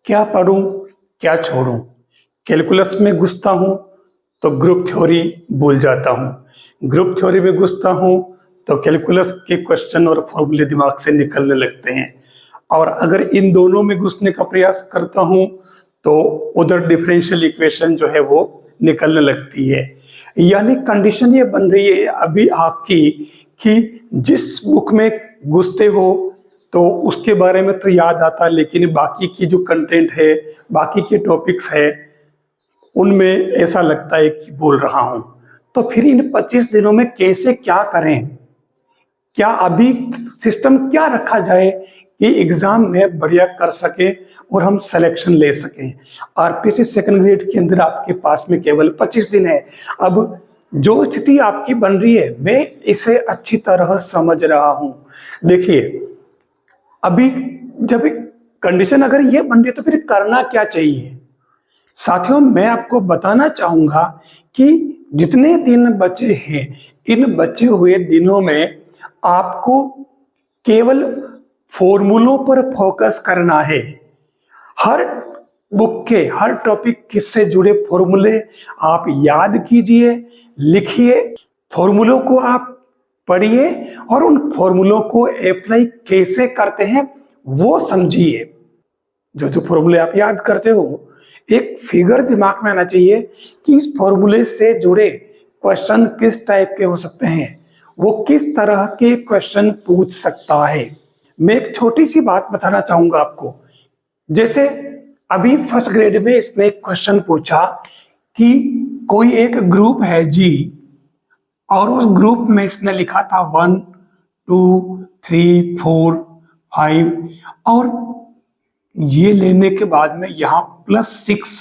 क्या पढूं, क्या छोड़ूं? कैलकुलस में घुसता हूं तो ग्रुप थ्योरी भूल जाता हूं। ग्रुप थ्योरी में घुसता हूं तो कैलकुलस के क्वेश्चन और फॉर्मूले दिमाग से निकलने लगते हैं। और अगर इन दोनों में घुसने का प्रयास करता हूं तो उधर डिफरेंशियल इक्वेशन जो है वो निकलने लगती है। यानी कंडीशन ये बन रही है अभी आपकी कि जिस बुक में घुसते हो तो उसके बारे में तो याद आता है, लेकिन बाकी की जो कंटेंट है, बाकी के टॉपिक्स है, उनमें ऐसा लगता है कि बोल रहा हूं। तो फिर इन 25 दिनों में कैसे क्या करें? क्या अभी सिस्टम क्या रखा जाए कि एग्जाम में बढ़िया कर सके और हम सिलेक्शन ले सकें? आरपीएससी सेकंड ग्रेड के अंदर आपके पास में केवल 25 दिन है। अब जो स्थिति आपकी बन रही है, मैं इसे अच्छी तरह समझ रहा हूं। देखिए, अभी जब कंडीशन अगर ये बन रही है तो फिर करना क्या चाहिए? साथियों, मैं आपको बताना चाहूंगा कि जितने दिन बचे हैं, इन बचे हुए दिनों में आपको केवल फॉर्मूलों पर फोकस करना है। हर बुक के हर टॉपिक से जुड़े फॉर्मूले आप याद कीजिए, लिखिए, फॉर्मूलों को आप पढ़िए और उन फॉर्मूलों को अप्लाई कैसे करते हैं वो समझिए। जो जो फॉर्मूले आप याद करते हो, एक फिगर दिमाग में आना चाहिए कि इस फॉर्मूले से जुड़े क्वेश्चन किस टाइप के हो सकते हैं, वो किस तरह के क्वेश्चन पूछ सकता है। मैं एक छोटी सी बात बताना चाहूंगा आपको। जैसे अभी फर्स्ट ग्रेड में इसने एक क्वेश्चन पूछा कि कोई एक ग्रुप है जी, और उस ग्रुप में इसने लिखा था 1 2 3 4 5, और ये लेने के बाद में यहां +6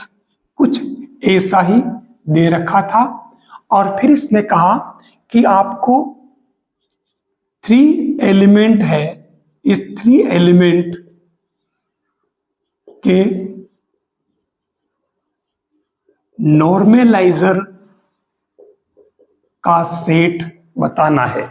कुछ ऐसा ही दे रखा था। और फिर इसने कहा कि आपको 3 एलिमेंट है, इस 3 एलिमेंट के नॉर्मलाइजर का सेट बताना है।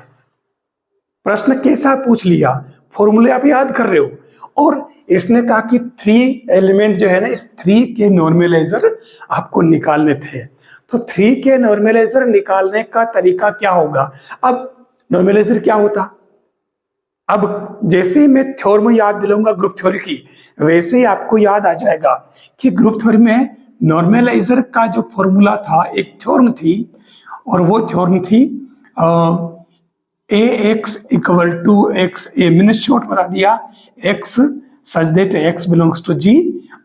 प्रश्न कैसा पूछ लिया, फॉर्मूले आप याद कर रहे हो, और इसने कहा कि 3 एलिमेंट जो है ना, इस 3 के नॉर्मलाइजर आपको निकालने थे। तो 3 के नॉर्मलाइजर निकालने का तरीका क्या होगा? अब नॉर्मलाइजर क्या होता? अब जैसे ही मैं थ्योरम याद दिलाऊंगा ग्रुप थ्योरी की, वैसे ही आपको याद आ जाएगा कि ग्रुप थ्योरी में नॉर्मलाइजर का जो फॉर्मूला था, एक थ्योरम थी, और वो थ्योरम थी ax equal to x a. मैंने शॉर्ट बता दिया, x such that x belongs to g,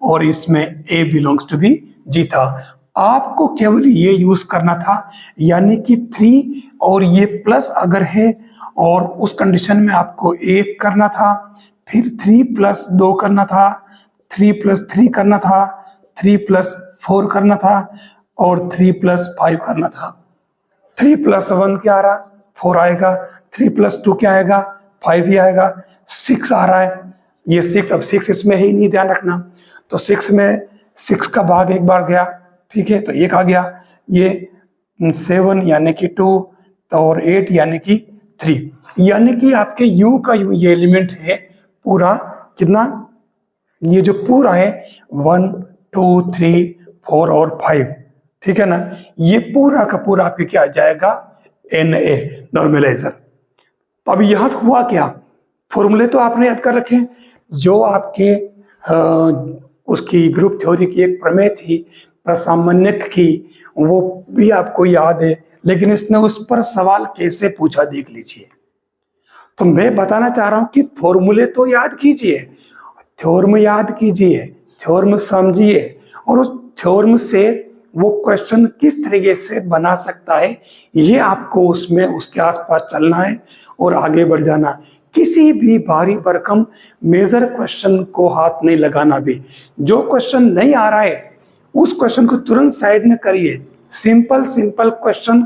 और इसमें a बिलोंग्स टू भी g था। आपको केवल ये यूज करना था, यानी कि 3 और ये प्लस अगर है, और उस कंडीशन में आपको 1 करना था, फिर 3 + 2 करना था, 3 + 3 करना था, 3 + 4 करना था, और 3 + 5 करना था। 3 + 1 क्या आ रहा? 4 आएगा। 3 + 2 क्या आएगा? 5 ही आएगा। 6 आ रहा है, ये 6, अब 6 इसमें है ही नहीं, ध्यान रखना। तो 6 में 6 का भाग एक बार गया, ठीक है, तो 1 आ गया। ये 7 यानी कि 2, और 8 यानी कि 3, यानी कि आपके u का u ये एलिमेंट है पूरा, कितना? ये जो पूरा है 1 2 3 4 और 5, ठीक है ना, ये पूरा का पूरा आपके क्या आ जाएगा? Na normaliser. तो अभी यहां हुआ क्या? फॉर्मूले तो आपने याद कर रखे, जो आपके उसकी ग्रुप थ्योरी की एक प्रमेय थी प्रसामान्यक की, वो भी आपको याद है, लेकिन इसने उस पर सवाल कैसे पूछा देख लीजिए। तो मैं बताना चाह रहा हूं कि फॉर्मूले तो याद कीजिए, थ्योरम याद कीजिए, थ्योरम समझिए, और उस थ्योरम से वो क्वेश्चन किस तरीके से बना सकता है, ये आपको उसमें उसके आसपास चलना है और आगे बढ़ जाना। किसी भी भारी भरकम मेजर क्वेश्चन को हाथ नहीं लगाना। भी जो क्वेश्चन नहीं आ रहा है उस क्वेश्चन को तुरंत साइड में करिए, सिंपल सिंपल क्वेश्चन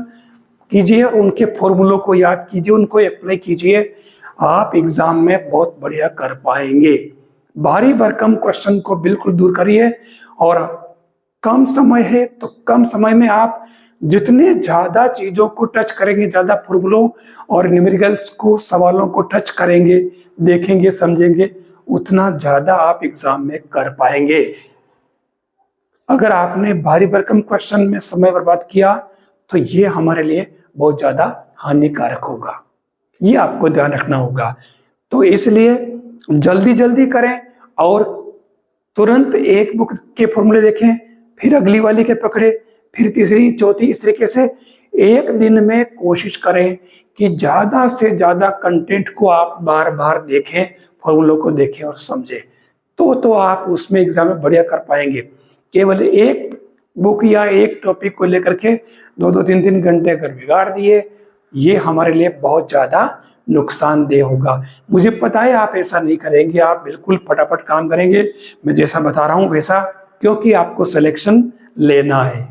कीजिए, उनके फॉर्मूलों को याद कीजिए, उनको अप्लाई कीजिए, आप एग्जाम में बहुत बढ़िया कर पाएंगे। भारी भरकम क्वेश्चन को बिल्कुल दूर करिए, और कम समय है तो कम समय में आप जितने ज्यादा चीजों को टच करेंगे, ज्यादा फॉर्मूलों और न्यूमेरिकल्स को, सवालों को टच करेंगे, देखेंगे, समझेंगे, उतना ज्यादा आप एग्जाम में कर पाएंगे। अगर आपने भारी भरकम क्वेश्चन में समय बर्बाद किया तो ये हमारे लिए बहुत ज्यादा हानिकारक होगा, ये आपको ध्यान रखना होगा। तो इसलिए जल्दी जल्दी करें और तुरंत एक बुक के फॉर्मूले देखें, फिर अगली वाली के पकड़े, फिर तीसरी चौथी, इस तरीके से एक दिन में कोशिश करें कि ज्यादा से ज्यादा कंटेंट को आप बार बार देखें, फॉर्मूलों को देखें और समझें, तो आप उसमें एग्जाम में बढ़िया कर पाएंगे। केवल एक बुक या एक टॉपिक को लेकर के 2-2 3-3 घंटे अगर बिगाड़ दिए, ये हमारे लिए बहुत ज्यादा नुकसानदेह होगा। मुझे पता है आप ऐसा नहीं करेंगे, आप बिल्कुल फटाफट काम करेंगे, मैं जैसा बता रहा हूं वैसा, क्योंकि आपको सिलेक्शन लेना है।